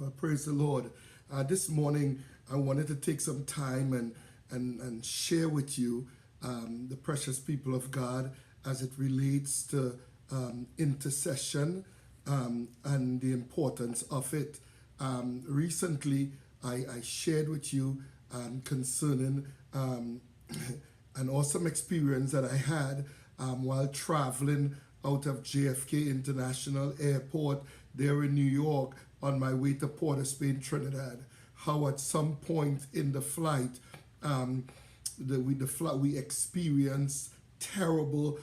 Well, praise the Lord. This morning, I wanted to take some time and share with you the precious people of God as it relates to intercession and the importance of it. Recently, I shared with you concerning an awesome experience that I had while traveling out of JFK International Airport there in New York on my way to Port-of-Spain, Trinidad. How at some point in the flight, we experienced terrible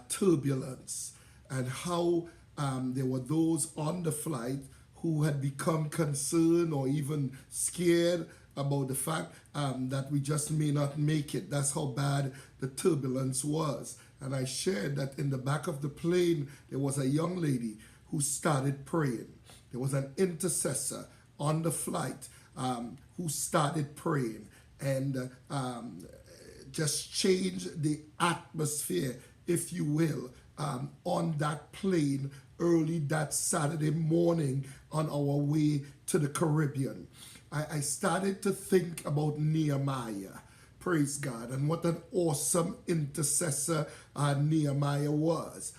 turbulence, and how there were those on the flight who had become concerned or even scared about the fact that we just may not make it. That's how bad the turbulence was. And I shared that in the back of the plane, there was a young lady who started praying. There was an intercessor on the flight who started praying and just changed the atmosphere, if you will, on that plane early that Saturday morning on our way to the Caribbean. I started to think about Nehemiah, praise God, and what an awesome intercessor Nehemiah was.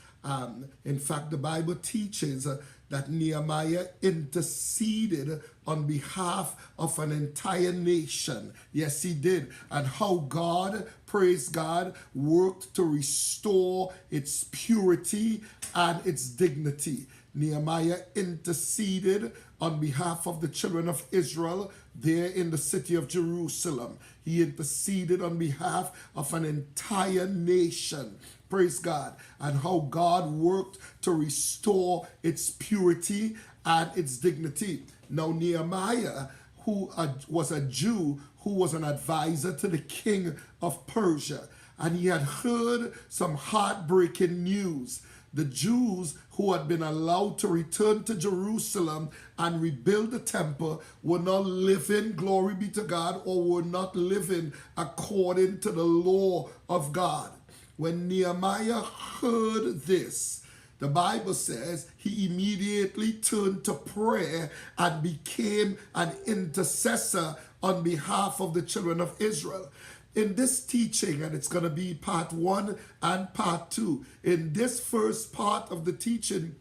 In fact, the Bible teaches that Nehemiah interceded on behalf of an entire nation. Yes, he did. And how God, praise God, worked to restore its purity and its dignity. Nehemiah interceded on behalf of the children of Israel there in the city of Jerusalem. He interceded on behalf of an entire nation. Praise God. And how God worked to restore its purity and its dignity. Now, Nehemiah, who was a Jew, who was an advisor to the king of Persia, and he had heard some heartbreaking news. The Jews who had been allowed to return to Jerusalem and rebuild the temple were not living, glory be to God, or were not living according to the law of God. When Nehemiah heard this, the Bible says he immediately turned to prayer and became an intercessor on behalf of the children of Israel. In this teaching, and it's going to be part 1 and part 2, in this first part of the teaching,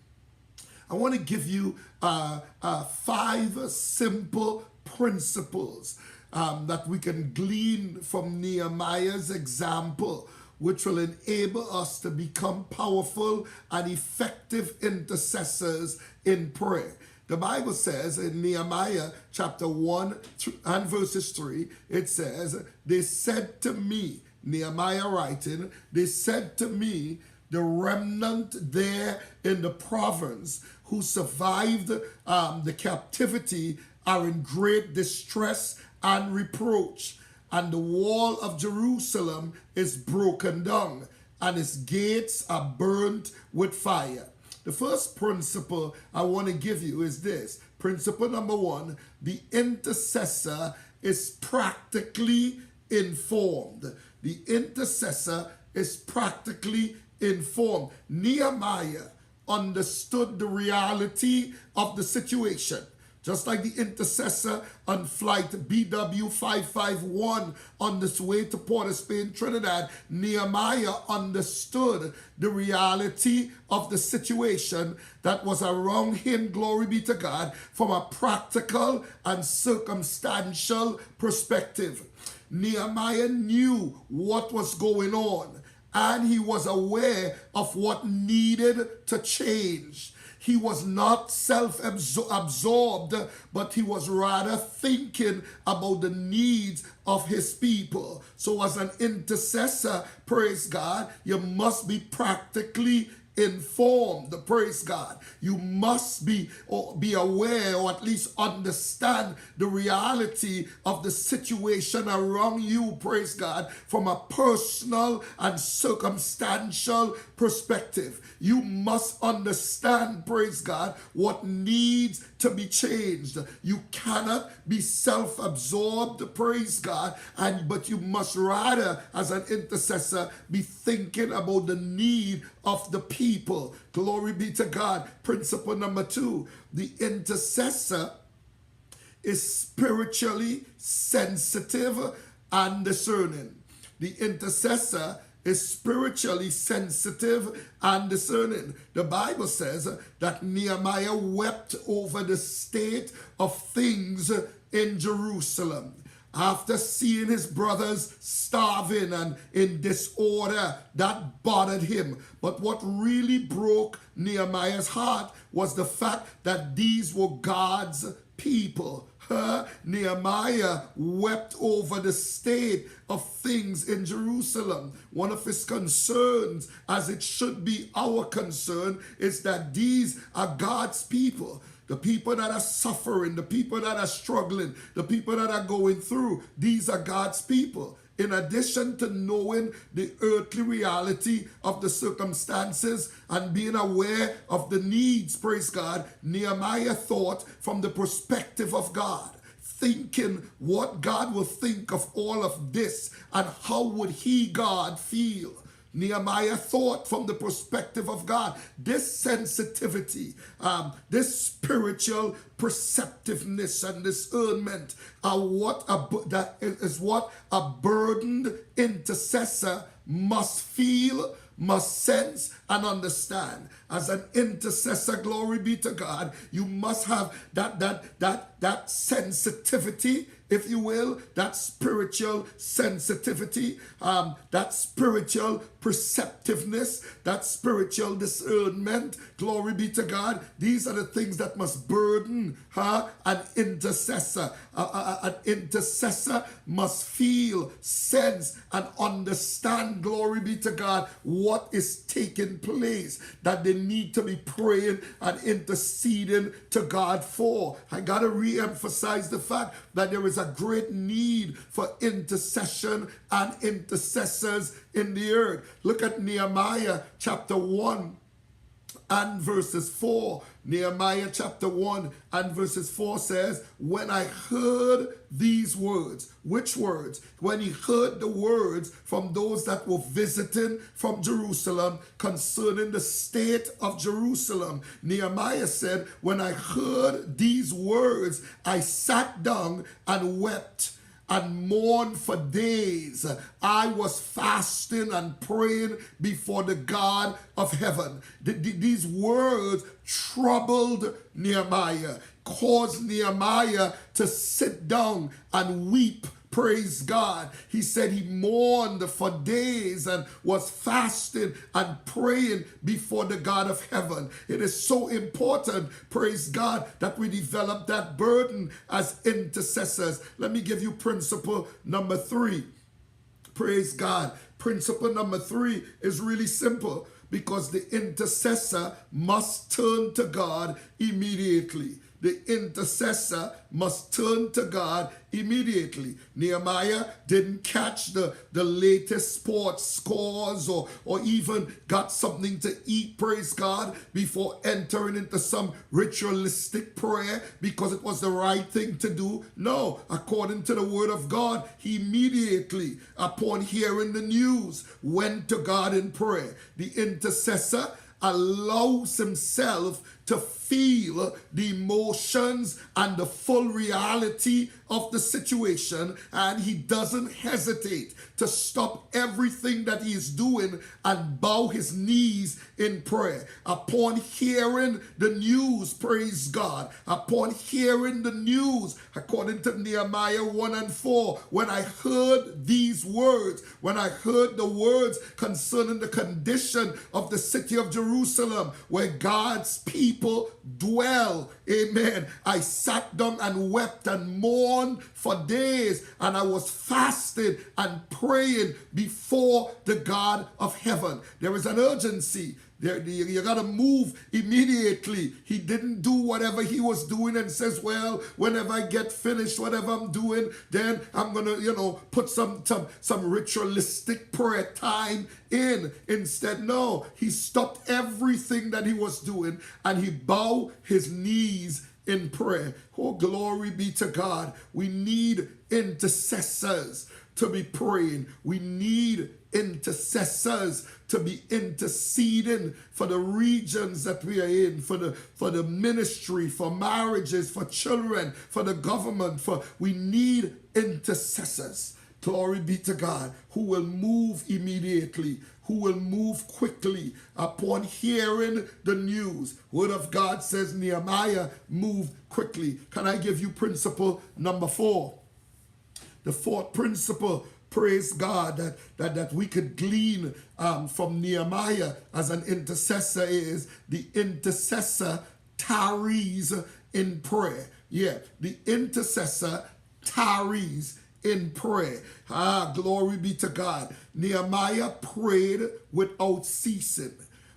I want to give you 5 simple principles that we can glean from Nehemiah's example, which will enable us to become powerful and effective intercessors in prayer. The Bible says in Nehemiah chapter 1 and verses 3, it says, they said to me, Nehemiah writing, they said to me, the remnant there in the province who survived the captivity are in great distress and reproach, and the wall of Jerusalem is broken down, and its gates are burnt with fire. The first principle I want to give you is this. Principle number 1, the intercessor is practically informed. The intercessor is practically informed. Nehemiah understood the reality of the situation. Just like the intercessor on flight BW551 on this way to Port-of-Spain, Trinidad, Nehemiah understood the reality of the situation that was around him, glory be to God, from a practical and circumstantial perspective. Nehemiah knew what was going on, and he was aware of what needed to change. He was not self-absorbed, but he was rather thinking about the needs of his people. So as an intercessor, praise God, you must be practically informed, praise God. You must be aware, or at least understand the reality of the situation around you, praise God, from a personal and circumstantial perspective. You must understand, praise God, what needs to be changed. You cannot be self-absorbed, praise God, but you must rather, as an intercessor, be thinking about the need of the people. Glory be to God. Principle number 2, the intercessor is spiritually sensitive and discerning. The intercessor is spiritually sensitive and discerning. The Bible says that Nehemiah wept over the state of things in Jerusalem. After seeing his brothers starving and in disorder, that bothered him. But what really broke Nehemiah's heart was the fact that these were God's people. Nehemiah wept over the state of things in Jerusalem. One of his concerns, as it should be our concern, is that these are God's people. The people that are suffering, the people that are struggling, the people that are going through, these are God's people. In addition to knowing the earthly reality of the circumstances and being aware of the needs, praise God, Nehemiah thought from the perspective of God, thinking what God will think of all of this and how would he, God, feel. Nehemiah thought from the perspective of God. This sensitivity, this spiritual perceptiveness and discernment are that is what a burdened intercessor must feel, must sense and understand. As an intercessor, glory be to God, you must have that sensitivity, if you will, that spiritual sensitivity, that spiritual perceptiveness, that spiritual discernment. Glory be to God. These are the things that must burden an intercessor. An intercessor must feel, sense, and understand, glory be to God, what is taking place, that they need to be praying and interceding to God for. I got to re-emphasize the fact that there is a great need for intercession and intercessors in the earth. Look at Nehemiah chapter 1 and verses 4. Nehemiah chapter 1 and verses 4 says, when I heard these words, which words? When he heard the words from those that were visiting from Jerusalem concerning the state of Jerusalem, Nehemiah said, when I heard these words, I sat down and wept and mourned for days. I was fasting and praying before the God of heaven. These words troubled Nehemiah, caused Nehemiah to sit down and weep. Praise God. He said he mourned for days and was fasting and praying before the God of heaven. It is so important, praise God, that we develop that burden as intercessors. Let me give you principle number 3. Praise God. Principle number 3 is really simple, because the intercessor must turn to God immediately. The intercessor must turn to God immediately. Nehemiah didn't catch the latest sports scores or even got something to eat, praise God, before entering into some ritualistic prayer because it was the right thing to do. No, according to the word of God, he immediately, upon hearing the news, went to God in prayer. The intercessor allows himself to feel the emotions and the full reality of the situation, and he doesn't hesitate to stop everything that he is doing and bow his knees in prayer. Upon hearing the news, praise God, upon hearing the news, according to Nehemiah 1 and 4, when I heard these words, when I heard the words concerning the condition of the city of Jerusalem, where God's people dwell, amen, I sat down and wept and mourned for days, and I was fasting and praying before the God of heaven. There is an urgency. You got to move immediately. He didn't do whatever he was doing and says, well, whenever I get finished, whatever I'm doing, then I'm going to, put some ritualistic prayer time in. Instead, no, he stopped everything that he was doing and he bowed his knees in prayer. Oh, glory be to God. We need intercessors to be praying. We need intercessors to be interceding for the regions that we are in, for the ministry, for marriages, for children, for the government. We need intercessors. Glory be to God, who will move immediately, who will move quickly upon hearing the news. Word of God says Nehemiah moved quickly. Can I give you principle number 4? The fourth principle, praise God, that we could glean from Nehemiah as an intercessor is the intercessor tarries in prayer. Yeah, the intercessor tarries in prayer. Glory be to God. Nehemiah prayed without ceasing.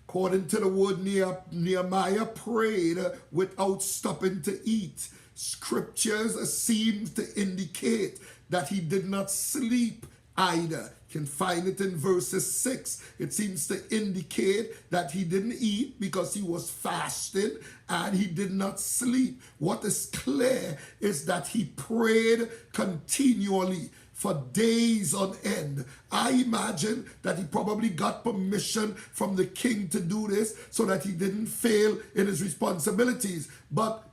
According to the word, Nehemiah prayed without stopping to eat. Scriptures seem to indicate that he did not sleep either. You can find it in verses 6. It seems to indicate that he didn't eat because he was fasting, and he did not sleep. What is clear is that he prayed continually for days on end. I imagine that he probably got permission from the king to do this so that he didn't fail in his responsibilities. But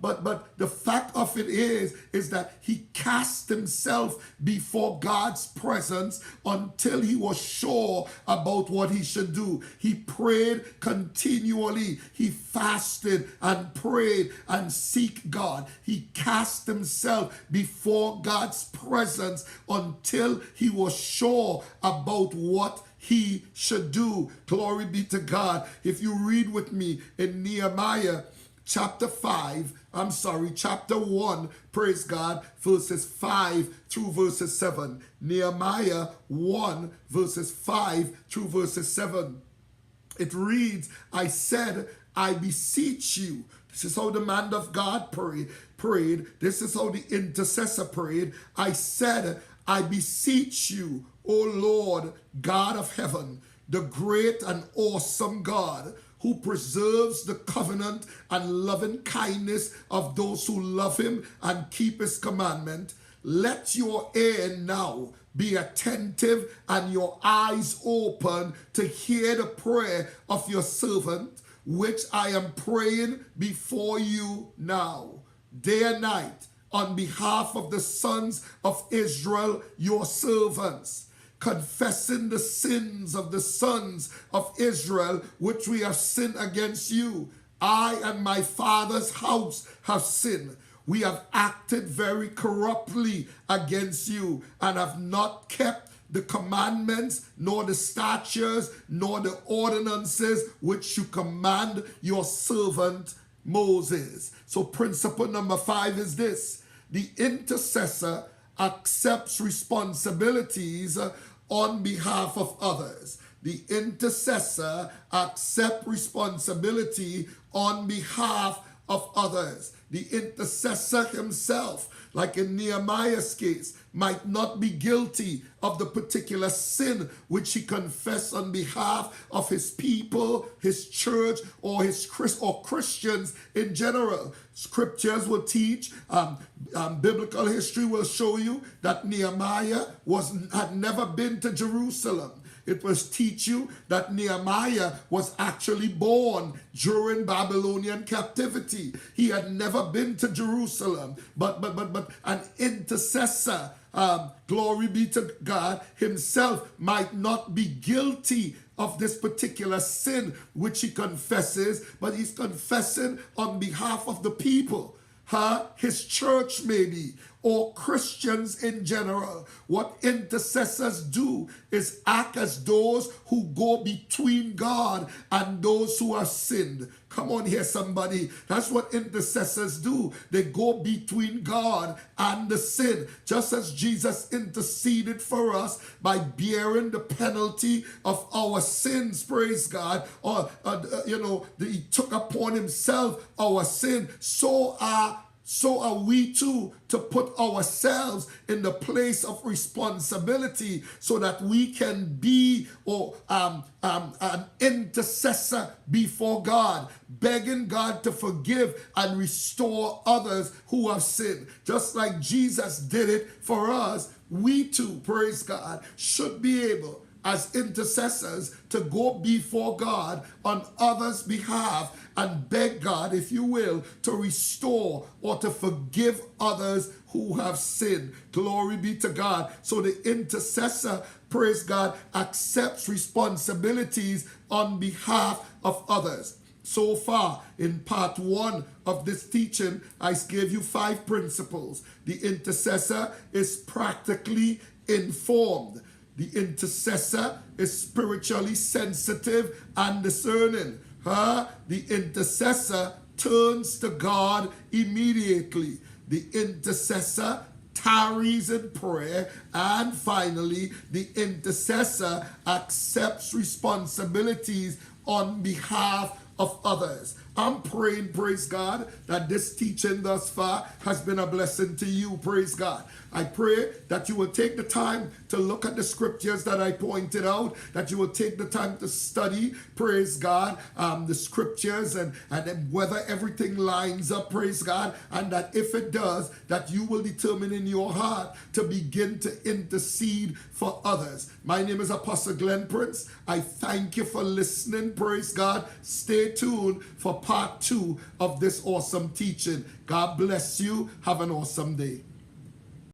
the fact of it is that he cast himself before God's presence until he was sure about what he should do. He prayed continually. He fasted and prayed and seek God. He cast himself before God's presence until he was sure about what he should do. Glory be to God. If you read with me in Nehemiah chapter 1, praise God, verses 5 through verses 7. Nehemiah 1, verses 5 through verses 7. It reads, I said, I beseech you. This is how the man of God prayed. This is how the intercessor prayed. I said, I beseech you, O Lord, God of heaven, the great and awesome God, who preserves the covenant and loving kindness of those who love him and keep his commandment. Let your ear now be attentive and your eyes open to hear the prayer of your servant, which I am praying before you now, day and night, on behalf of the sons of Israel, your servants, confessing the sins of the sons of Israel, which we have sinned against you. I and my father's house have sinned. We have acted very corruptly against you and have not kept the commandments, nor the statutes, nor the ordinances which you command your servant Moses. So principle number 5 is this: the intercessor accepts responsibilities on behalf of others. The intercessor accepts responsibility on behalf of others. The intercessor himself, like in Nehemiah's case, might not be guilty of the particular sin which he confessed on behalf of his people, his church, or Christians in general. Scriptures will teach, biblical history will show you that Nehemiah had never been to Jerusalem. It will teach you that Nehemiah was actually born during Babylonian captivity. He had never been to Jerusalem, but an intercessor, glory be to God, himself might not be guilty of this particular sin which he confesses, but he's confessing on behalf of the people. His church maybe, or Christians in general. What intercessors do is act as those who go between God and those who have sinned. Come on here, somebody. That's what intercessors do. They go between God and the sin. Just as Jesus interceded for us by bearing the penalty of our sins, praise God, or, he took upon himself our sin, so are we too to put ourselves in the place of responsibility so that we can be an intercessor before God, begging God to forgive and restore others who have sinned. Just like Jesus did it for us, we too, praise God, should be able as intercessors to go before God on others' behalf and beg God, if you will, to restore or to forgive others who have sinned. Glory be to God. So the intercessor, praise God, accepts responsibilities on behalf of others. So far, in part 1 of this teaching, I gave you 5 principles. The intercessor is practically informed. The intercessor is spiritually sensitive and discerning. The intercessor turns to God immediately. The intercessor tarries in prayer. And finally, the intercessor accepts responsibilities on behalf of others. I'm praying, praise God, that this teaching thus far has been a blessing to you, praise God. I pray that you will take the time to look at the scriptures that I pointed out, that you will take the time to study, praise God, the scriptures and whether everything lines up, praise God, and that if it does, that you will determine in your heart to begin to intercede for others. My name is Apostle Glenn Prince. I thank you for listening, praise God. Stay tuned for part 2 of this awesome teaching. God bless you. Have an awesome day.